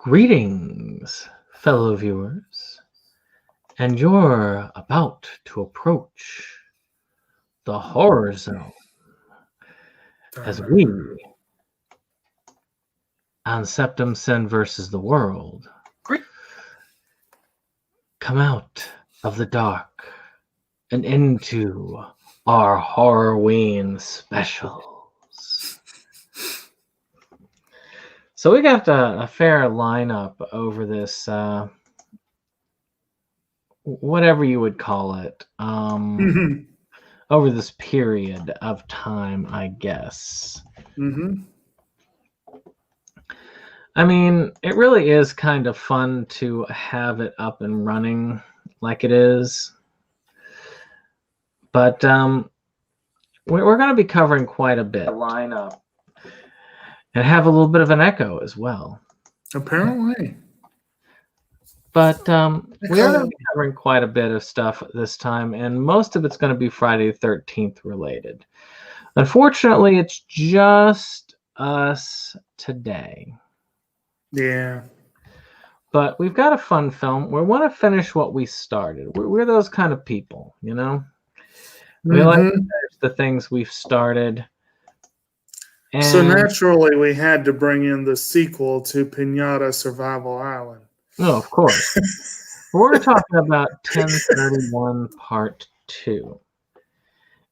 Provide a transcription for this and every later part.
Greetings, fellow viewers, and you're about to approach the horror zone as we, on SeptumSin versus the world, come out of the dark and into our Horrorween specials. So we got a fair lineup over this, whatever you would call it, over this period of time, I guess. I mean, it really is kind of fun to have it up and running like it is. But we're going to be covering quite a bit. Lineup. And have a little bit of an echo as well. Apparently. But we are going to be covering quite a bit of stuff this time, and most of it's going to be Friday the 13th related. Unfortunately, it's just us today. Yeah. But we've got a fun film. We want to finish what we started. We're those kind of people, you know? We like to finish the things we've started. And so naturally, we had to bring in the sequel to Pinata Survival Island. Oh, of course. We're talking about 1031 Part 2.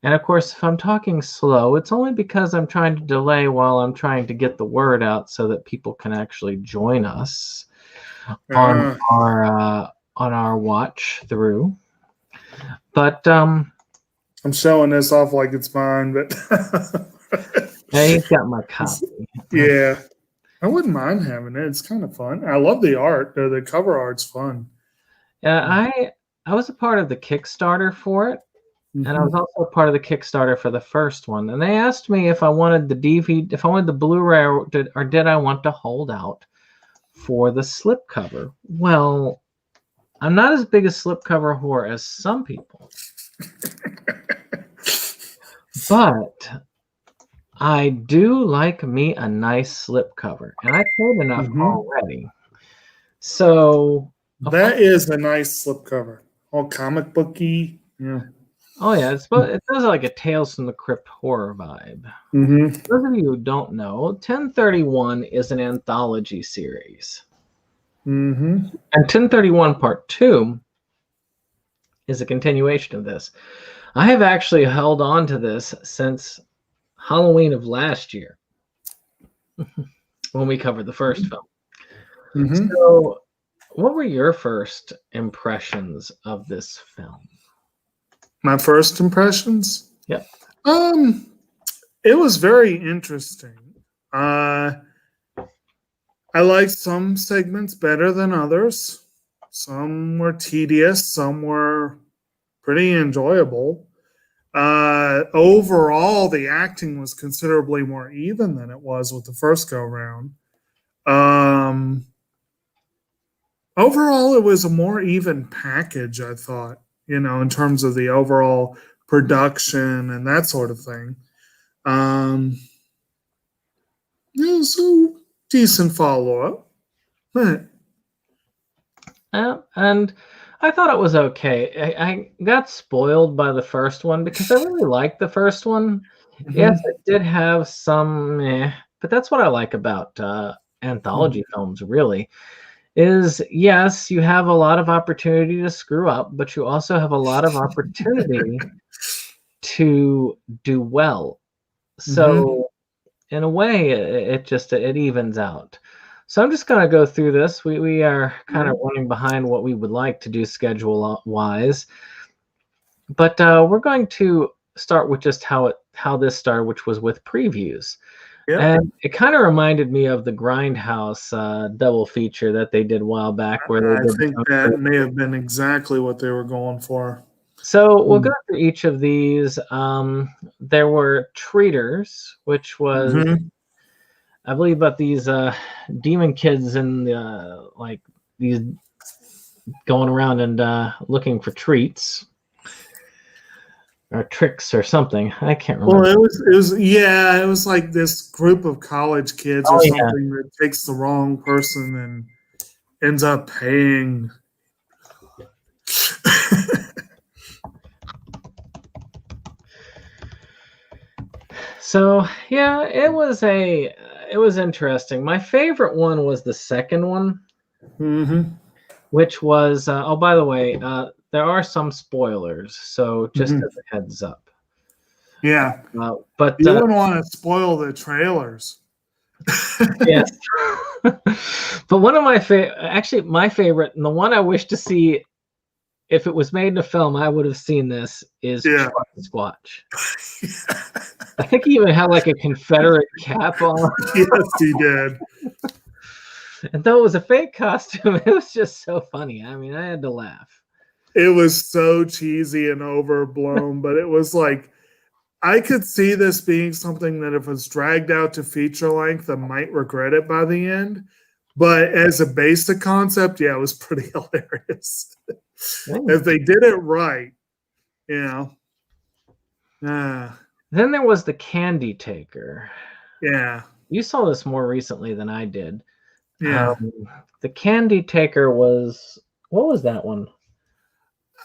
And of course, if I'm talking slow, it's only because I'm trying to delay while I'm trying to get the word out so that people can actually join us on our watch through. But I'm showing this off like it's mine, but yeah, he's got my copy. Yeah, I wouldn't mind having it. It's kind of fun. I love the art. The cover art's fun. Yeah, I was a part of the Kickstarter for it. And I was also part of the Kickstarter for the first one. And they asked me if I wanted the DVD, if I wanted the Blu-ray, or did I want to hold out for the slipcover. Well, I'm not as big a slipcover whore as some people. But I do like me a nice slipcover. And I paid enough already. So that is a nice slipcover. All comic booky. Yeah. Oh yeah, it does like a Tales from the Crypt horror vibe. Those of you who don't know, 1031 is an anthology series. And 1031 Part 2 is a continuation of this. I have actually held on to this since Halloween of last year when we covered the first film. So what were your first impressions of this film? My first impressions? Yeah. It was very interesting. I liked some segments better than others. Some were tedious. Some were pretty enjoyable. Overall, the acting was considerably more even than it was with the first go-round. Overall, it was a more even package, I thought. You know, in terms of the overall production and that sort of thing. It was a decent follow-up. And I thought it was okay. I got spoiled by the first one because I really liked the first one. Yes, it did have some but that's what I like about anthology films, really. Is yes, you have a lot of opportunity to screw up, but you also have a lot of opportunity to do well. So in a way, it evens out. So I'm just going to go through this. We are kind of running behind what we would like to do schedule-wise. But we're going to start with just how this started, which was with previews. Yep. And it kind of reminded me of the Grindhouse double feature that they did a while back. Where I think that may have been exactly what they were going for. So we'll go through each of these. There were Treaters, which was, I believe, about these demon kids and like these going around and looking for treats. Or tricks or something. I can't remember. Well, it was like this group of college kids or something that takes the wrong person and ends up paying. So yeah, it was interesting. My favorite one was the second one, which was oh, by the way, there are some spoilers, so just as a heads up. Yeah, but you wouldn't want to spoil the trailers. Yes. But one of my actually my favorite, and the one I wish to see if it was made in a film, I would have seen this, is Squatch. I think he even had like a Confederate cap on. Yes, he did. And though it was a fake costume, it was just so funny. I mean, I had to laugh. It was so cheesy and overblown, but it was like, I could see this being something that if it was dragged out to feature length, I might regret it by the end. But as a basic concept, yeah, it was pretty hilarious. If they did it right, you know. Then there was the Candy Taker. Yeah. You saw this more recently than I did. Yeah. The Candy Taker was, what was that one?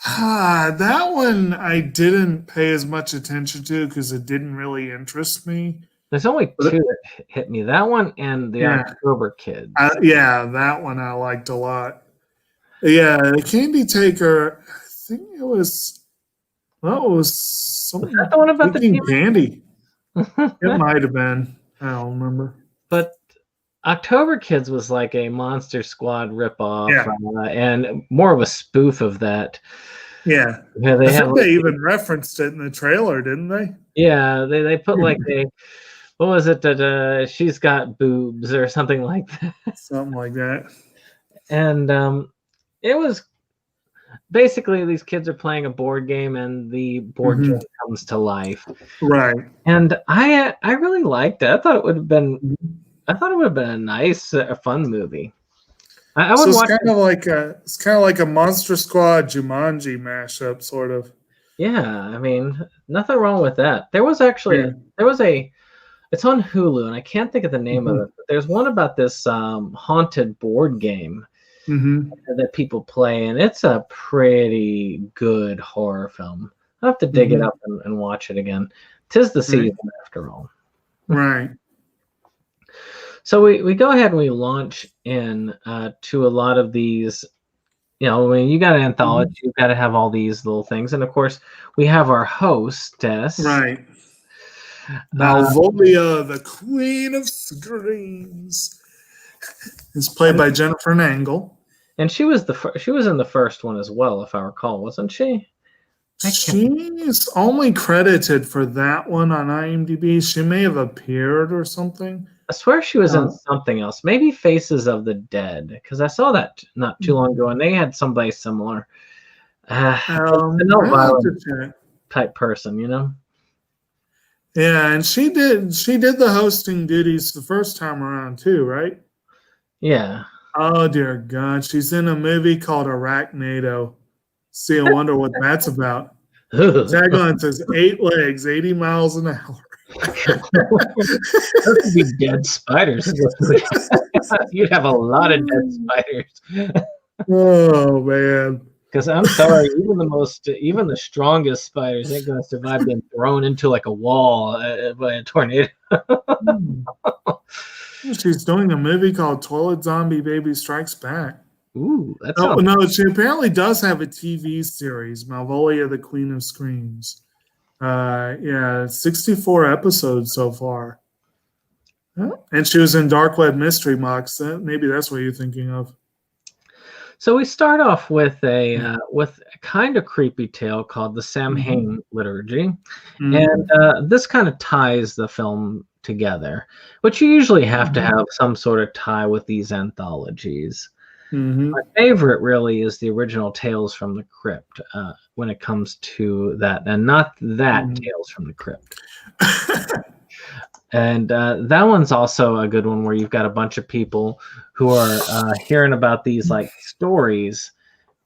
That one I didn't pay as much attention to because it didn't really interest me. There's only two that hit me. That one and the October Kids. Yeah, that one I liked a lot. Yeah, the Candy Taker, I think it was, well, it was something. Was that the one about the candy? It might have been. I don't remember. But October Kids was like a Monster Squad ripoff, and more of a spoof of that. Yeah, they even referenced it in the trailer, didn't they? Yeah, they put like a, what was it, that she's got boobs or something like that. Something like that. And it was basically these kids are playing a board game, and the board game comes to life. Right. And I really liked it. I thought it would have been a nice, fun movie. I would watch. It's kind of like a Monster Squad Jumanji mashup, sort of. Yeah, I mean, nothing wrong with that. There was actually it's on Hulu, and I can't think of the name of it. But there's one about this haunted board game that people play, and it's a pretty good horror film. I'll have to dig it up and watch it again. 'Tis the season, after all. Right. So we go ahead and we launch in to a lot of these, you know, when you got an anthology, you've got to have all these little things. And of course, we have our hostess. Right. Malvolia, the Queen of Screams, is played by Jennifer Nangle. And she was in the first one as well, if I recall, wasn't she? She's only credited for that one on IMDb. She may have appeared or something. I swear she was in something else. Maybe Faces of the Dead, because I saw that not too long ago, and they had somebody similar. No violent type person, you know? Yeah, and she did the hosting duties the first time around too, right? Yeah. Oh dear God, she's in a movie called Arachnado. See, I wonder what that's about. Tagline says 8 legs, 80 miles an hour. Those would be dead spiders. You'd have a lot of dead spiders. Oh man. Because I'm sorry, even the strongest spiders ain't going to survive being thrown into like a wall by a tornado. She's doing a movie called Toilet Zombie Baby Strikes Back. Ooh, that's no, she apparently does have a TV series, Malvolia, the Queen of Screams. 64 episodes so far. And she was in Dark Web Mystery Box. Maybe that's what you're thinking of. So we start off with a kind of creepy tale called the Samhain Liturgy, and this kind of ties the film together, which you usually have to have some sort of tie with these anthologies. My favorite really is the original Tales from the Crypt when it comes to that, and not that Tales from the Crypt. And that one's also a good one where you've got a bunch of people who are hearing about these like stories,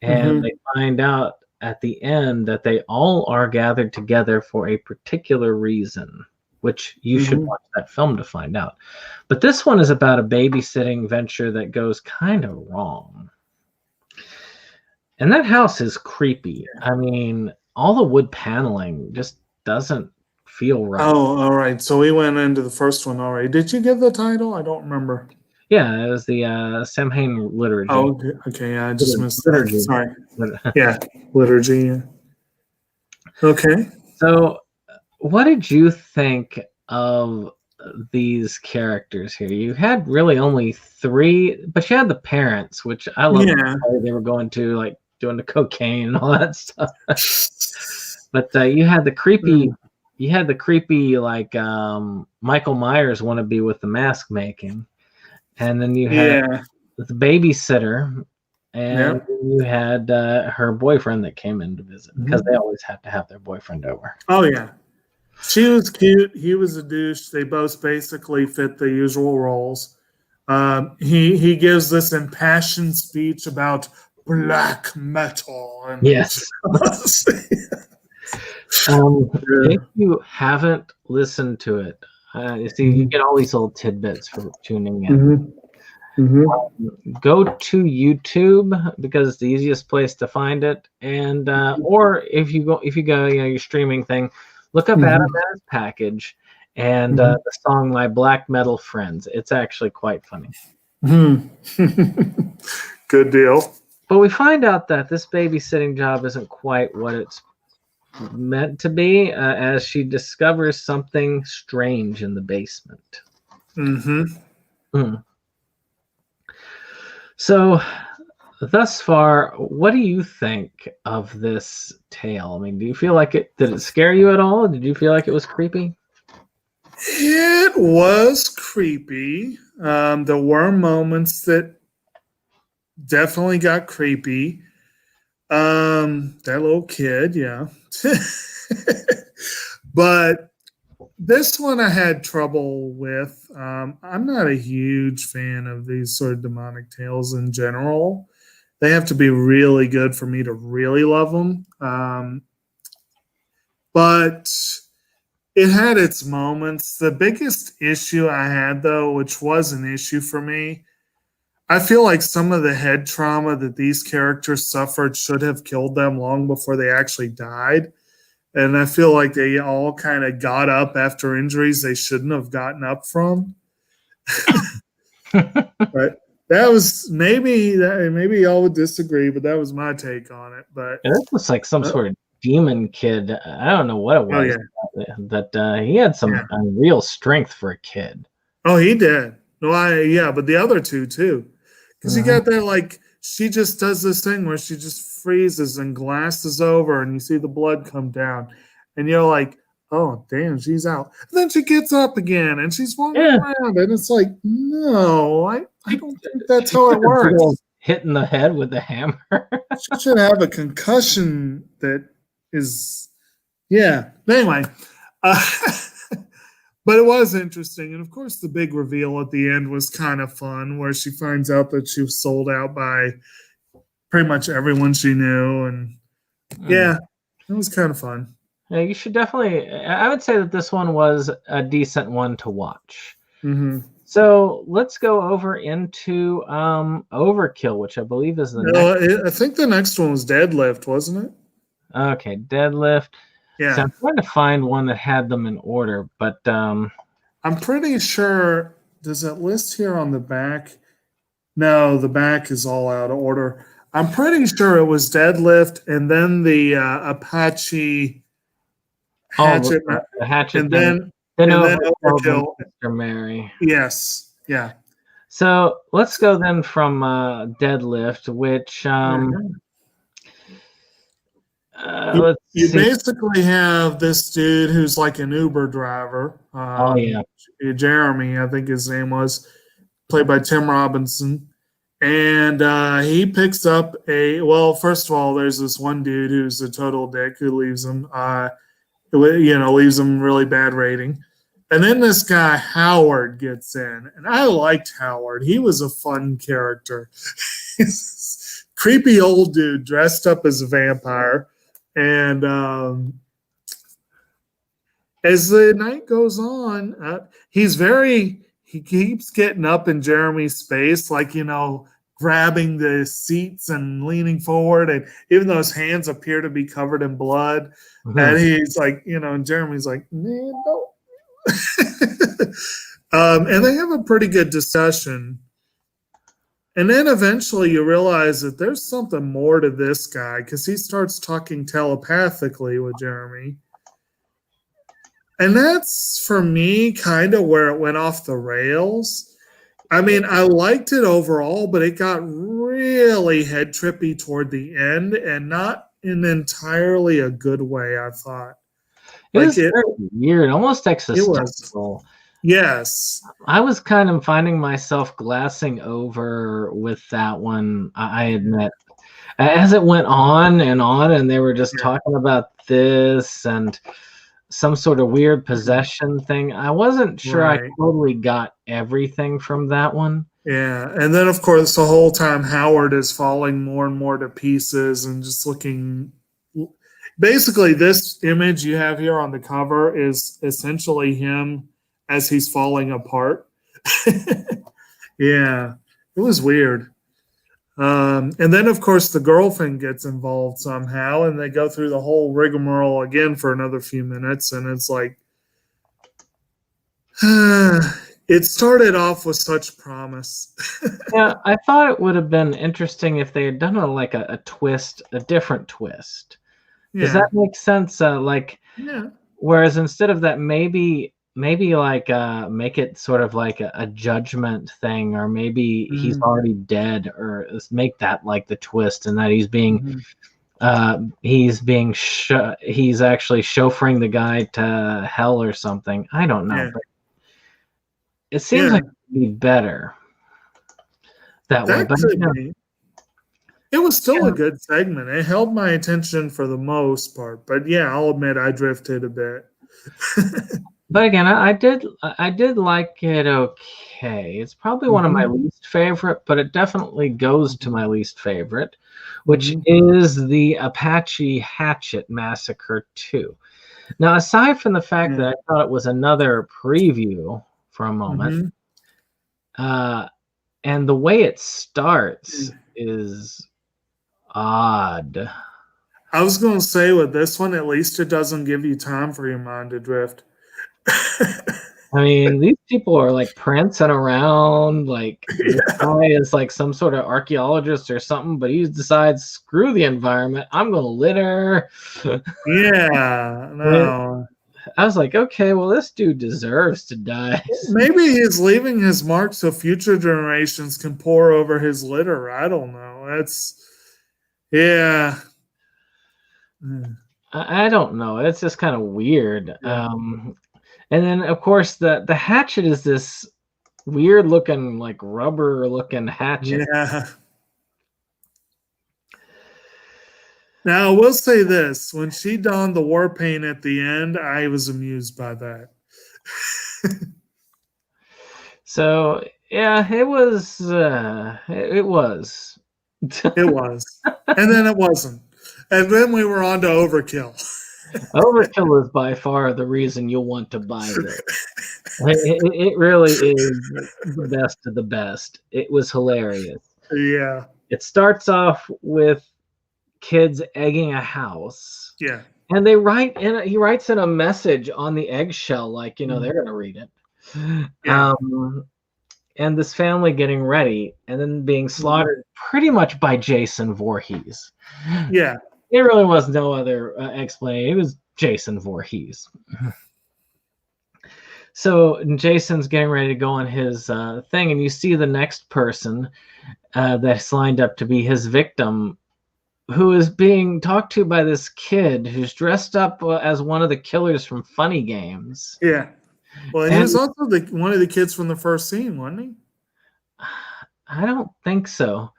and they find out at the end that they all are gathered together for a particular reason. which you should watch that film to find out. But this one is about a babysitting venture that goes kind of wrong. And that house is creepy. I mean, all the wood paneling just doesn't feel right. Oh, all right. So we went into the first one already. Did you give the title? I don't remember. Yeah, it was the Samhain liturgy. Oh, okay. Yeah, I just missed that. Liturgy. Sorry. Yeah, liturgy. Yeah. Okay. So, what did you think of these characters here? You had really only 3, but you had the parents, which I love. Yeah. They were going to like doing the cocaine and all that stuff. But you had the creepy, like Michael Myers wannabe with the mask making, and then you had the babysitter, and you had her boyfriend that came in to visit, because they always have to have their boyfriend over. Oh yeah, she was cute. He was a douche. They both basically fit the usual roles. He gives this impassioned speech about black metal. And yes. If you haven't listened to it, you see, you get all these little tidbits for tuning in. Go to YouTube, because it's the easiest place to find it, and or if you go, your streaming thing, look up Adam As Package and the song "My Black Metal Friends." It's actually quite funny. Good deal. But we find out that this babysitting job isn't quite what it's meant to be, as she discovers something strange in the basement. So, thus far, what do you think of this tale? I mean, do you feel like did it scare you at all? Did you feel like it was creepy? It was creepy. There were moments that definitely got creepy. That little kid, yeah. But this one I had trouble with. I'm not a huge fan of these sort of demonic tales in general. They have to be really good for me to really love them. But it had its moments. The biggest issue I had, though, which was an issue for me, I feel like some of the head trauma that these characters suffered should have killed them long before they actually died. And I feel like they all kind of got up after injuries they shouldn't have gotten up from. But that was maybe y'all would disagree, but that was my take on it. But it looks like some sort of demon kid. I don't know what it was. Oh, yeah. That he had some real strength for a kid. Oh, he did. No, but the other two too, because you got that, like, she just does this thing where she just freezes and glasses over, and you see the blood come down, and you're like, oh damn, she's out. And then she gets up again and she's walking around, and it's like, no, I don't think that's how it works. Hitting the head with the hammer. She should have a concussion that is, yeah. Anyway, but it was interesting. And of course, the big reveal at the end was kind of fun, where she finds out that she was sold out by pretty much everyone she knew. And yeah, it was kind of fun. Yeah, you should definitely, I would say that this one was a decent one to watch. So let's go over into Overkill, which I believe is the next. I think the next one was Deadlift, wasn't it? Okay, Deadlift. Yeah. So I'm trying to find one that had them in order, but I'm pretty sure, does it list here on the back? No, the back is all out of order. I'm pretty sure it was Deadlift, and then the Apache Hatchet, the Hatchet, and then Overkill. Mr. Mary. Yes, yeah. So let's go then from Deadlift, which you basically have this dude who's like an Uber driver. Jeremy, I think his name was, played by Tim Robinson. And he picks up first of all, there's this one dude who's a total dick who leaves him, leaves him really bad rating. And then this guy, Howard, gets in. And I liked Howard. He was a fun character. He's creepy old dude dressed up as a vampire. And as the night goes on, he keeps getting up in Jeremy's face, like, grabbing the seats and leaning forward. And even though his hands appear to be covered in blood, and he's like, and Jeremy's like, man, no. And they have a pretty good discussion. And then eventually you realize that there's something more to this guy because he starts talking telepathically with Jeremy. And that's, for me, kind of where it went off the rails. I mean, I liked it overall, but it got really head trippy toward the end and not in entirely a good way, I thought. It was very weird, almost existential. Yes. I was kind of finding myself glassing over with that one, I admit. As it went on, and they were just talking about this and some sort of weird possession thing. I wasn't sure I totally got everything from that one. Yeah, and then, of course, the whole time Howard is falling more and more to pieces and just looking... Basically, this image you have here on the cover is essentially him as he's falling apart. Yeah, it was weird. And then, of course, the girlfriend gets involved somehow, and they go through the whole rigmarole again for another few minutes, and it's like, it started off with such promise. Yeah, I thought it would have been interesting if they had done a twist, a different twist. Does that make sense? Whereas instead of that, maybe make it sort of like a judgment thing, or maybe he's already dead, or make that like the twist, and that he's being he's actually chauffeuring the guy to hell or something. I don't know, but it seems like it'd be better that way. But it was still a good segment. It held my attention for the most part, but I'll admit I drifted a bit. But again, I did like it okay. It's probably one of my least favorite, but it definitely goes to my least favorite, which is the Apache Hatchet Massacre 2. Now, aside from the fact that I thought it was another preview for a moment, and the way it starts is odd. I was going to say with this one, at least it doesn't give you time for your mind to drift. I mean, these people are like prancing around, like this guy is like some sort of archaeologist or something, but he decides, screw the environment, I'm going to litter. No. I was like, okay, well, this dude deserves to die. Maybe he's leaving his mark so future generations can pour over his litter. I don't know. I don't know. It's just kind of weird. And then, of course, the hatchet is this weird looking, like rubber looking hatchet. Yeah. Now, I will say this. When she donned the war paint at the end, I was amused by that. So, yeah, it was. It was. It was. And then it wasn't. And then we were on to Overkill. Overkill is by far the reason you'll want to buy this. It really is the best of the best. It was hilarious. Yeah. It starts off with kids egging a house. Yeah. And he writes in a message on the eggshell, like, they're going to read it. Yeah. And this family getting ready and then being slaughtered pretty much by Jason Voorhees. Yeah. There really was no other explanation. It was Jason Voorhees. So Jason's getting ready to go on his thing, and you see the next person that's lined up to be his victim, who is being talked to by this kid who's dressed up as one of the killers from Funny Games. Yeah. Well, he was also one of the kids from the first scene, wasn't he? I don't think so.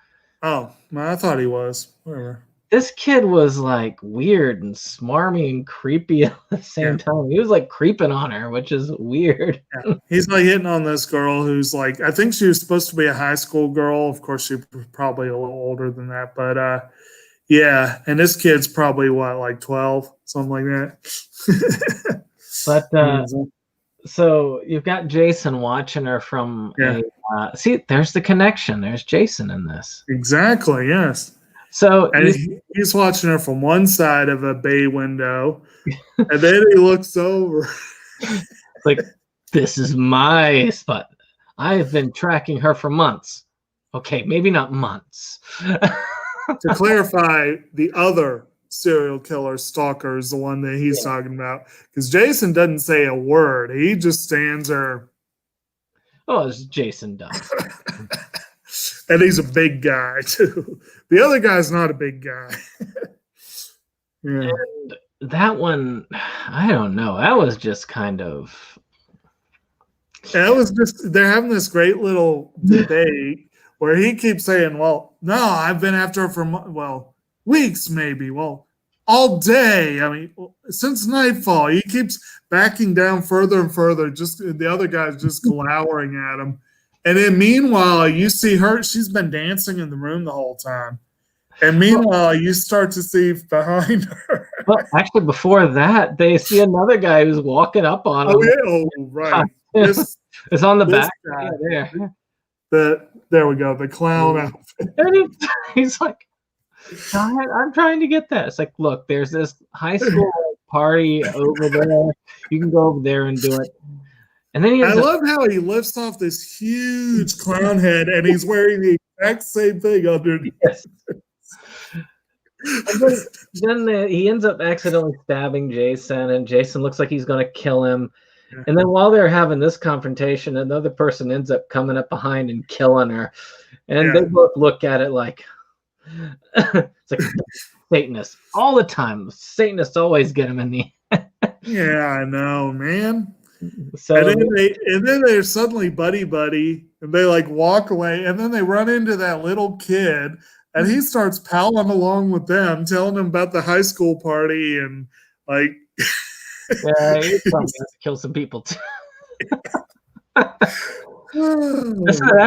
Oh, well, I thought he was. Whatever. This kid was like weird and smarmy and creepy at the same time. He was like creeping on her, which is weird. Yeah. He's like hitting on this girl who's like, I think she was supposed to be a high school girl. Of course, she was probably a little older than that. But yeah, and this kid's probably like 12, something like that. But so you've got Jason watching her from Yeah. see, there's the connection. There's Jason in this. Exactly, yes. So And he's watching her from one side of a bay window, and then he looks over. like, this is my spot. I've been tracking her for months. Okay, maybe not months. To clarify, the other serial killer stalker is the one that he's talking about, because Jason doesn't say a word. He just stands there. Oh, as Jason does. And he's a big guy too. The other guy's not a big guy. Yeah. And that one, I don't know. That was just kind of. That was just, they're having this great little debate where he keeps saying, well, no, I've been after her for, well, weeks maybe. Well, all day. I mean, since nightfall. He keeps backing down further and further. Just the other guy's just glowering at him. And then meanwhile, you see her, she's been dancing in the room the whole time. And meanwhile, you start to see behind her. Well, actually, before that, they see another guy who's walking up on him. Oh, yeah. Oh, right. It's on the back. Yeah, there we go. The clown outfit. And he's like, I'm trying to get that. It's like, look, there's this high school party over there. You can go over there and do it. And then I love how he lifts off this huge clown head, and he's wearing the exact same thing underneath. Yes. And then he ends up accidentally stabbing Jason, and Jason looks like he's going to kill him. Yeah. And then while they're having this confrontation, another person ends up coming up behind and killing her. And they both look at it like, it's like Satanists all the time. Satanists always get him in the end. Yeah, I know, man. So and then they're suddenly buddy, and they like walk away, and then they run into that little kid, and he starts palling along with them, telling them about the high school party, and like, yeah, he's probably going to kill some people too. That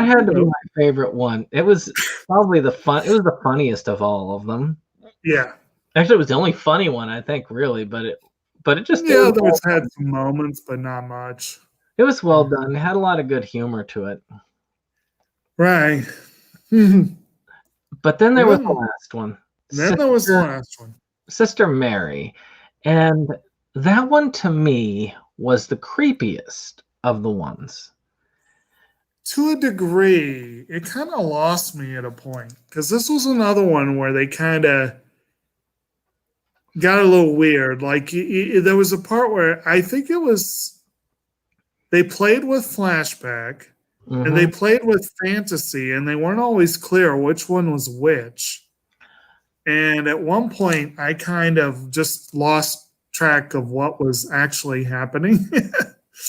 had to be my favorite one. It was probably the funniest of all of them. Yeah, actually, it was the only funny one, I think, really, but it just others had some moments, but not much. It was well done. It had a lot of good humor to it. Right. But then there was the last one. There was the last one. Sister Mary. And that one to me was the creepiest of the ones. To a degree, it kind of lost me at a point, because this was another one where they kind of got a little weird. Like, there was a part where I think it was they played with flashback and they played with fantasy, and they weren't always clear which one was which. And at one point, I kind of just lost track of what was actually happening.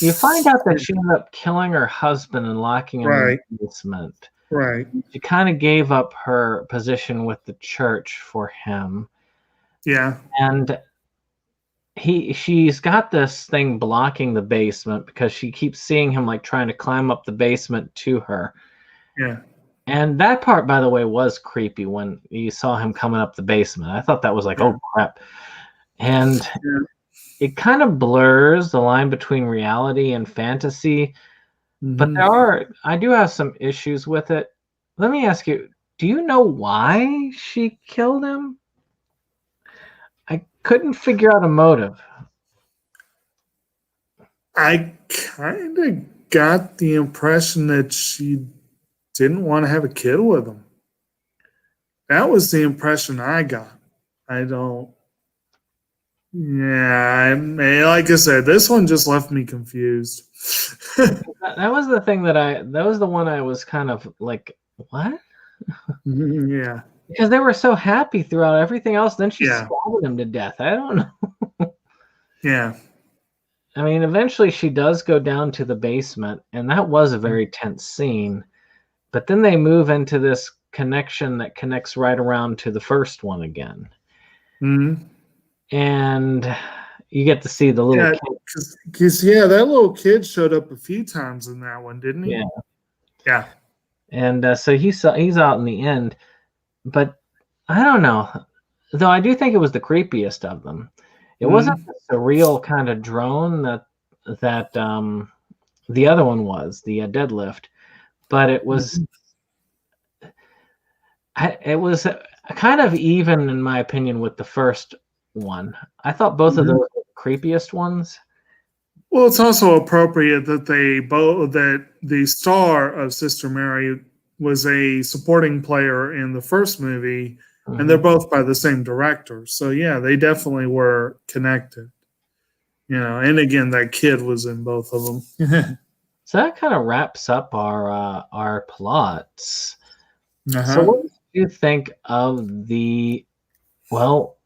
You find out that she ended up killing her husband and locking him in the basement. Right. She kind of gave up her position with the church for him. Yeah. And she's got this thing blocking the basement because she keeps seeing him like trying to climb up the basement to her. Yeah. And that part, by the way, was creepy when you saw him coming up the basement. I thought that was like, oh crap. And it kind of blurs the line between reality and fantasy. But I do have some issues with it. Let me ask you, do you know why she killed him? I couldn't figure out a motive. I kind of got the impression that she didn't want to have a kid with him. That was the impression I got. I don't. Yeah, like I said, this one just left me confused. That was the thing that was the one I was kind of like, what? Yeah. Because they were so happy throughout everything else. Then she stabbed him to death. I don't know. Yeah. I mean, eventually she does go down to the basement, and that was a very tense scene. But then they move into this connection that connects right around to the first one again. And you get to see the little kid. Because, that little kid showed up a few times in that one, didn't he? Yeah. Yeah. And so he's out in the end. But I don't know. Though I do think it was the creepiest of them. It wasn't the surreal kind of drone that the other one was, the deadlift, but it was kind of even, in my opinion, with the first one. I thought both of those were the creepiest ones. Well, it's also appropriate that the star of Sister Mary was a supporting player in the first movie, and they're both by the same director. So yeah, they definitely were connected. And again, that kid was in both of them. So that kind of wraps up our plots. So Uh-huh. what did you think of the what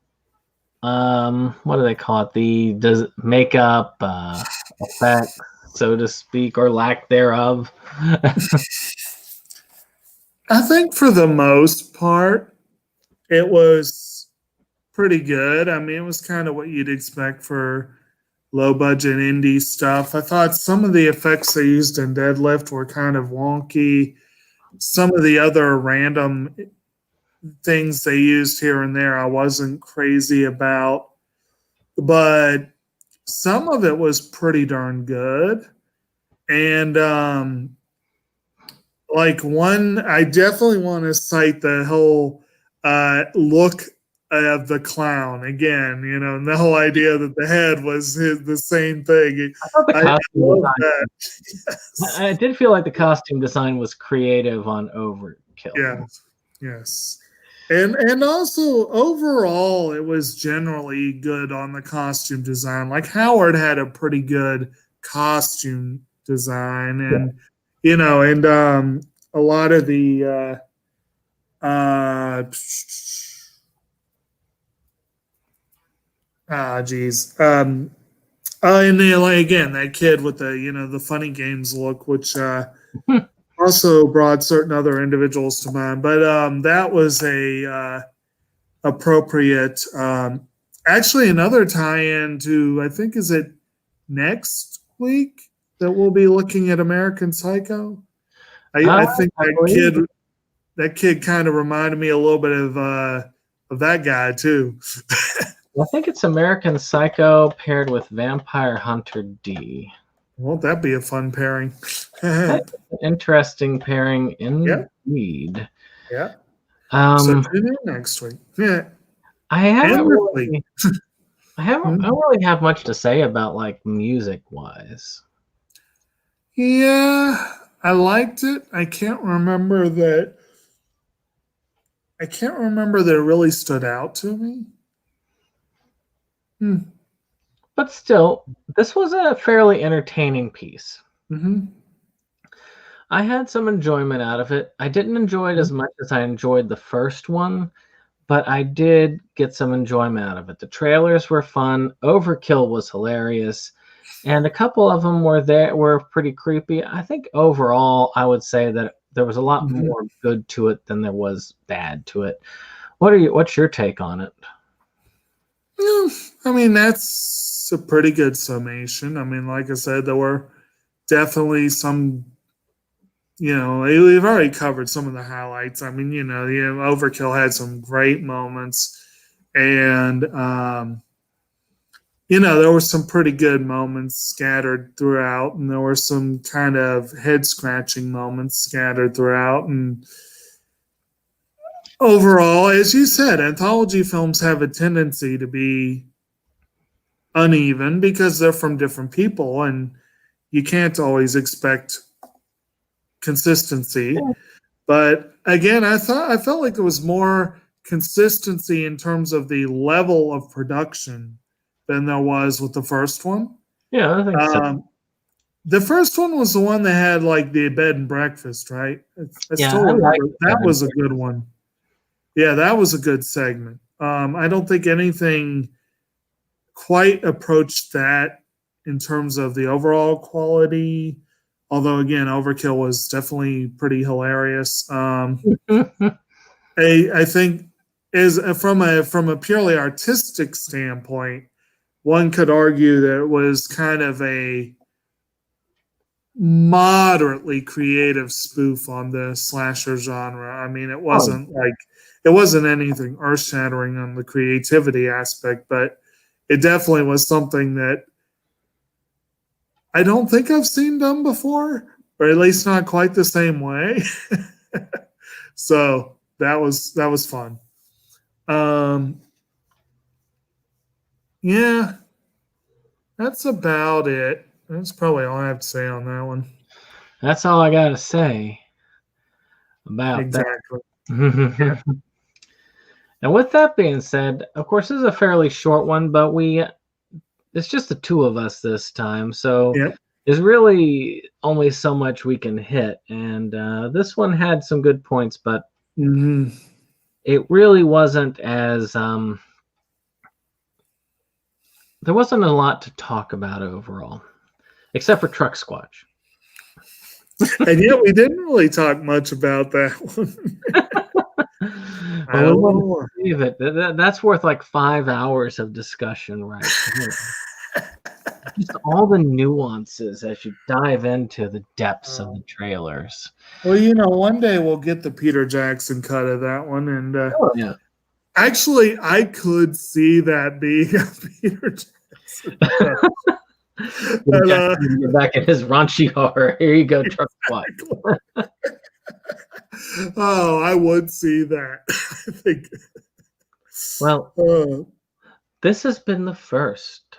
do they call it? Does it makeup effect, so to speak, or lack thereof? I think for the most part, it was pretty good. I mean, it was kind of what you'd expect for low budget indie stuff. I thought some of the effects they used in Deadlift were kind of wonky. Some of the other random things they used here and there, I wasn't crazy about, but some of it was pretty darn good. And I definitely want to cite the whole look of the clown again, and the whole idea that the head was the same thing. I thought the I costume love design, that. Yes. I did feel like the costume design was creative on Overkill. Yes. And also overall it was generally good on the costume design. Like Howard had a pretty good costume design, and a lot of the geez. And then, again, that kid with the funny games look, which also brought certain other individuals to mind. But that was a appropriate. Actually, another tie-in to, I think, is it next week that we'll be looking at American Psycho? I think that kid kind of reminded me a little bit of that guy too. I think it's American Psycho paired with Vampire Hunter D. Won't that be a fun pairing? Interesting pairing indeed. Yeah. So tune in next week. Yeah. I don't really have much to say about like music wise. Yeah, I liked it. I can't remember that it really stood out to me. But still, this was a fairly entertaining piece. I had some enjoyment out of it. I didn't enjoy it as much as I enjoyed the first one, but I did get some enjoyment out of it. The trailers were fun. Overkill was hilarious, and a couple of them were pretty creepy. I think overall, I would say that there was a lot more good to it than there was bad to it. What's your take on it? I mean, that's a pretty good summation. I mean, like I said, there were definitely some, we've already covered some of the highlights. I mean, Overkill had some great moments, and there were some pretty good moments scattered throughout, and there were some kind of head scratching moments scattered throughout. And overall, as you said, anthology films have a tendency to be uneven because they're from different people, and you can't always expect consistency. But again, I felt like there was more consistency in terms of the level of production than there was with the first one. Yeah, I think so. The first one was the one that had like the bed and breakfast, right? I still remember that was a good one. Yeah, that was a good segment. I don't think anything quite approached that in terms of the overall quality. Although again, Overkill was definitely pretty hilarious. I think from a purely artistic standpoint, one could argue that it was kind of a moderately creative spoof on the slasher genre. I mean, it wasn't anything earth-shattering on the creativity aspect, but it definitely was something that I don't think I've seen done before, or at least not quite the same way. So that was fun. Yeah, that's about it. That's probably all I have to say on that one. That's all I gotta say about Exactly. that. Yeah. And with that being said, of course, this is a fairly short one, but it's just the two of us this time, so Yep. there's really only so much we can hit. And this one had some good points, but it really wasn't as there wasn't a lot to talk about overall, except for Truck Squatch. And yet we didn't really talk much about that one. Well, we want to save it. That's worth like 5 hours of discussion, right? Just all the nuances as you dive into the depths of the trailers. Well, one day we'll get the Peter Jackson cut of that one, and Oh yeah. actually, I could see that being a Peter Jackson cut. Get back in his raunchy horror. Here you go, Truck Squatch. Oh, I would see that. I think. Well, this has been the first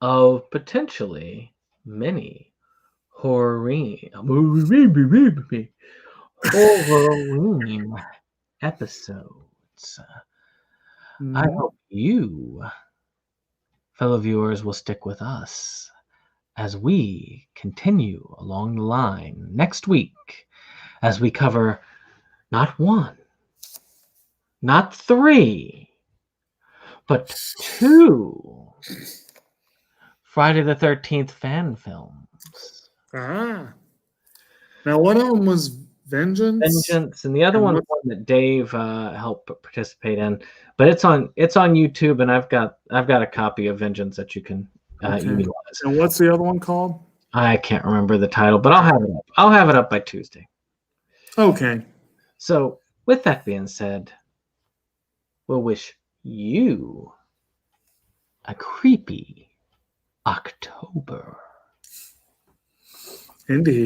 of potentially many Horrorween episodes. I hope you, fellow viewers, will stick with us as we continue along the line next week as we cover not one, not three, but 2 Friday the 13th fan films. Now one of them was Vengeance, and the other one that Dave helped participate in, but it's on YouTube, and I've got a copy of Vengeance that you can utilize. And what's the other one called? I can't remember the title, but I'll have it up. I'll have it up by Tuesday. Okay. So with that being said, we'll wish you a creepy October. Indeed.